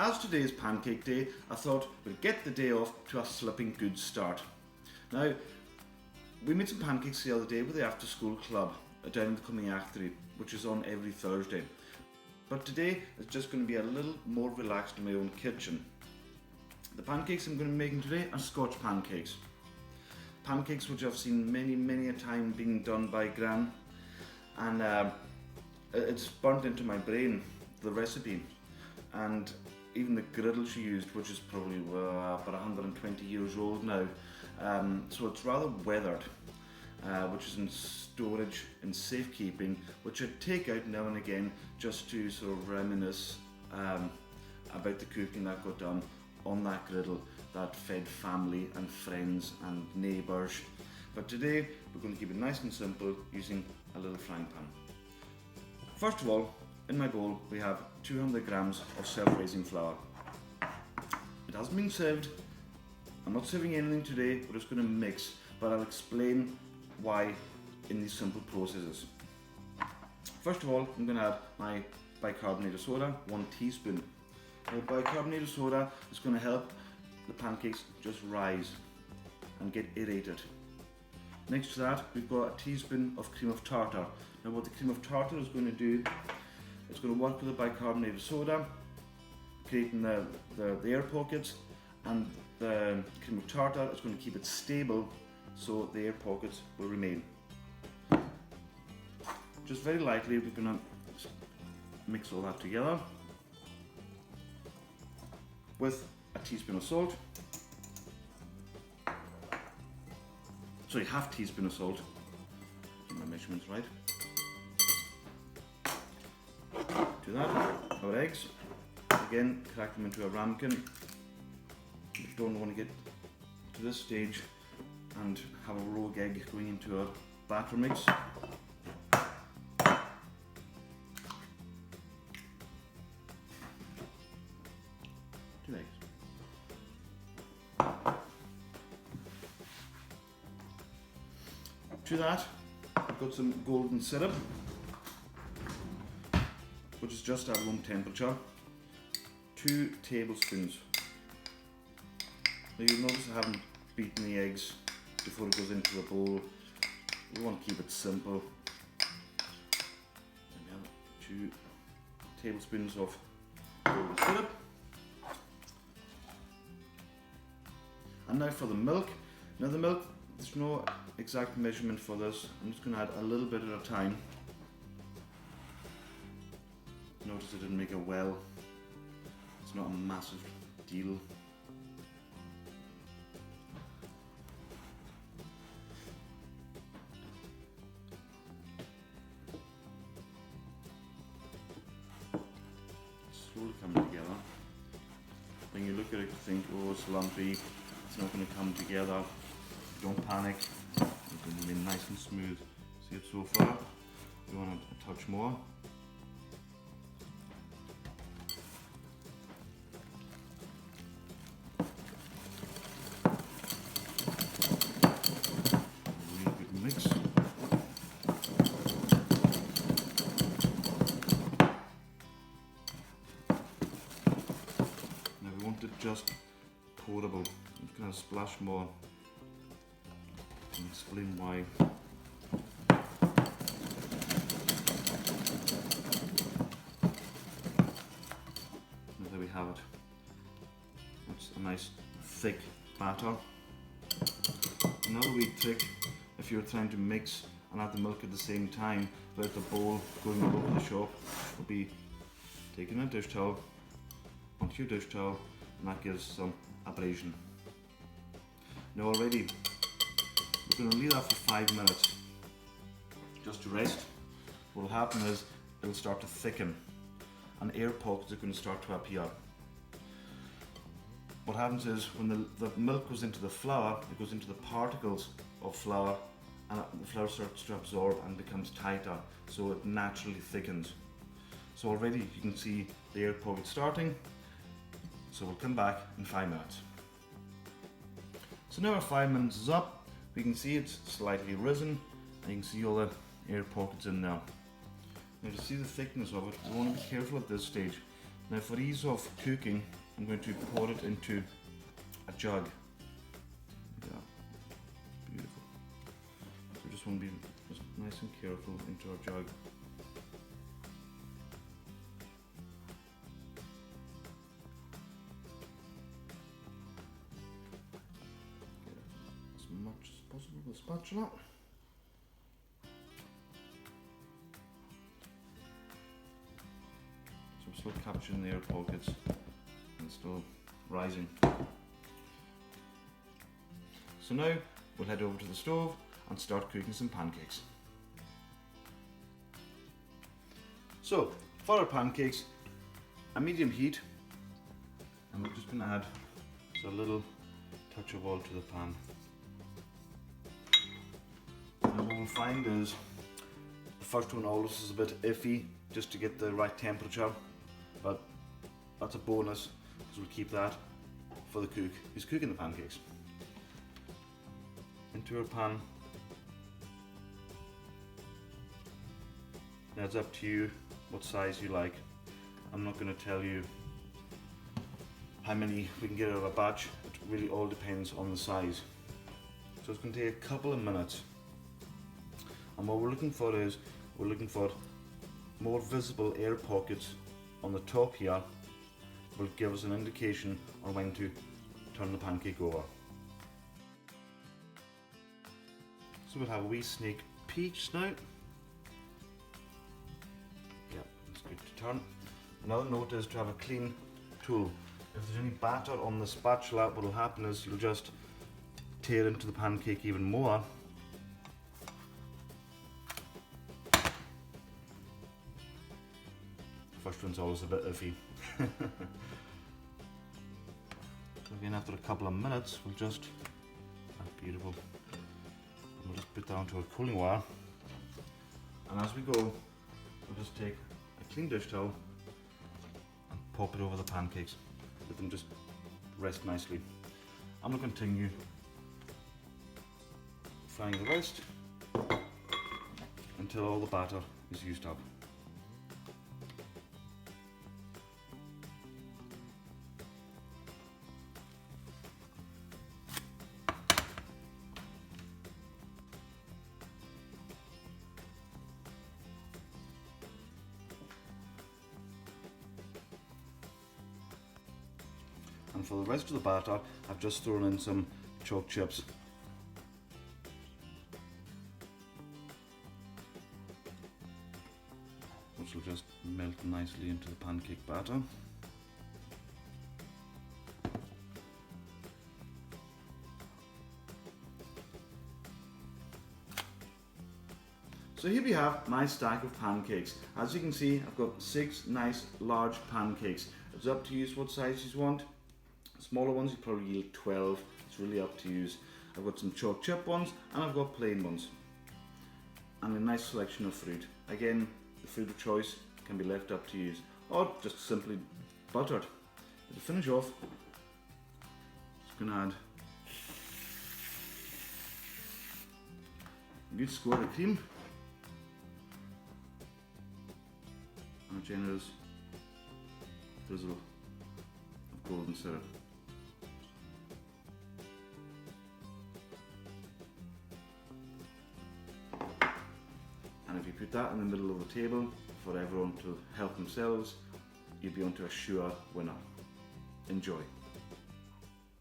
as today is Pancake Day, I thought we'd get the day off to a flipping good start. Now, we made some pancakes the other day with the after school club down in the Pancakes, which is on every Thursday. But today is just going to be a little more relaxed in my own kitchen. The pancakes I'm going to be making today are Scotch pancakes. Pancakes which I've seen many a time being done by Gran, and it's burnt into my brain, the recipe, and even the griddle she used, which is probably about 120 years old now, so it's rather weathered, which is in storage in safekeeping, which I take out now and again just to sort of reminisce about the cooking that got done on that griddle that fed family and friends and neighbours. But today we're going to keep it nice and simple using a little frying pan. First of all, in my bowl we have 200 grams of self-raising flour. It hasn't been sieved. I'm not sieving anything today, we're just going to mix, but I'll explain why in these simple processes. First of all, I'm going to add my bicarbonate of soda, 1 teaspoon. Now, bicarbonate of soda is going to help the pancakes just rise and get aerated. Next to that, we've got a teaspoon of cream of tartar. Now what the cream of tartar is going to do, it's going to work with the bicarbonate of soda, creating the air pockets, and the cream of tartar is going to keep it stable so the air pockets will remain. Just very lightly, we're going to mix all that together with a teaspoon of salt. Sorry, half teaspoon of salt. Get my measurements right. To that, our eggs. Again, crack them into a ramekin. You don't want to get to this stage and have a rogue egg going into our batter mix. 2 eggs. To that, I've got some golden syrup, which is just at room temperature. 2 tablespoons. Now you'll notice I haven't beaten the eggs before it goes into the bowl. We want to keep it simple. And we have 2 tablespoons of golden syrup. And now for the milk. Now the milk, there's no exact measurement for this. I'm just going to add a little bit at a time. Notice I didn't make a well. It's not a massive deal. Slowly coming together. When you look at it, you think, oh, it's lumpy. It's not going to come together. Don't panic. It's going to be nice and smooth. See it so far? We want a touch more. Really good mix. Now we want it just pourable. I'm going to splash more and explain why. And there we have it. That's a nice thick batter. Another wee trick, if you're trying to mix and add the milk at the same time without the bowl going all over the shop, would be taking a dish towel onto your dish towel, and that gives some abrasion. Now already, we're going to leave that for 5 minutes just to rest. What will happen is it'll start to thicken and air pockets are going to start to appear. What happens is when the milk goes into the flour, it goes into the particles of flour, and the flour starts to absorb and becomes tighter, so it naturally thickens. So already you can see the air pocket starting, so we'll come back in 5 minutes. So now our 5 minutes is up, we can see it's slightly risen, and you can see all the air pockets in there. Now to see the thickness of it, we want to be careful at this stage, Now for ease of cooking, I'm going to pour it into a jug. Yeah, beautiful. So we just want to be just nice and careful into our jug. Get as much as possible with a spatula. Still capturing the air pockets and still rising. So now we'll head over to the stove and start cooking some pancakes. So for our pancakes, a medium heat, and we're just going to add just a little touch of oil to the pan. And what we'll find is the first one always is a bit iffy just to get the right temperature. But that's a bonus because we'll keep that for the cook who's cooking the pancakes. Into our pan. Now it's up to you what size you like. I'm not going to tell you how many we can get out of a batch. It really all depends on the size. So it's going to take a couple of minutes. And what we're looking for is, we're looking for more visible air pockets on the top here. Will give us an indication on when to turn the pancake over. So we'll have a wee sneak peek now. Yeah, it's good to turn. Another note is to have a clean tool. If there's any batter on the spatula, what will happen is you'll just tear into the pancake even more. First one's always a bit iffy. So again, after a couple of minutes, we'll just, that's beautiful. We'll just put that onto a cooling wire. And as we go, we'll just take a clean dish towel and pop it over the pancakes. Let them just rest nicely. And we'll continue frying the rest until all the batter is used up. And for the rest of the batter, I've just thrown in some chalk chips. Which will just melt nicely into the pancake batter. So here we have my stack of pancakes. As you can see, I've got 6 nice large pancakes. It's up to you what size you want. Smaller ones, you probably yield 12. It's really up to you. I've got some chalk chip ones and I've got plain ones. And a nice selection of fruit. Again, the fruit of choice can be left up to you. Or just simply buttered. To finish off, just going to add a good squirt of cream. And a generous drizzle of golden syrup. And if you put that in the middle of the table for everyone to help themselves, you'll be onto a sure winner. Enjoy.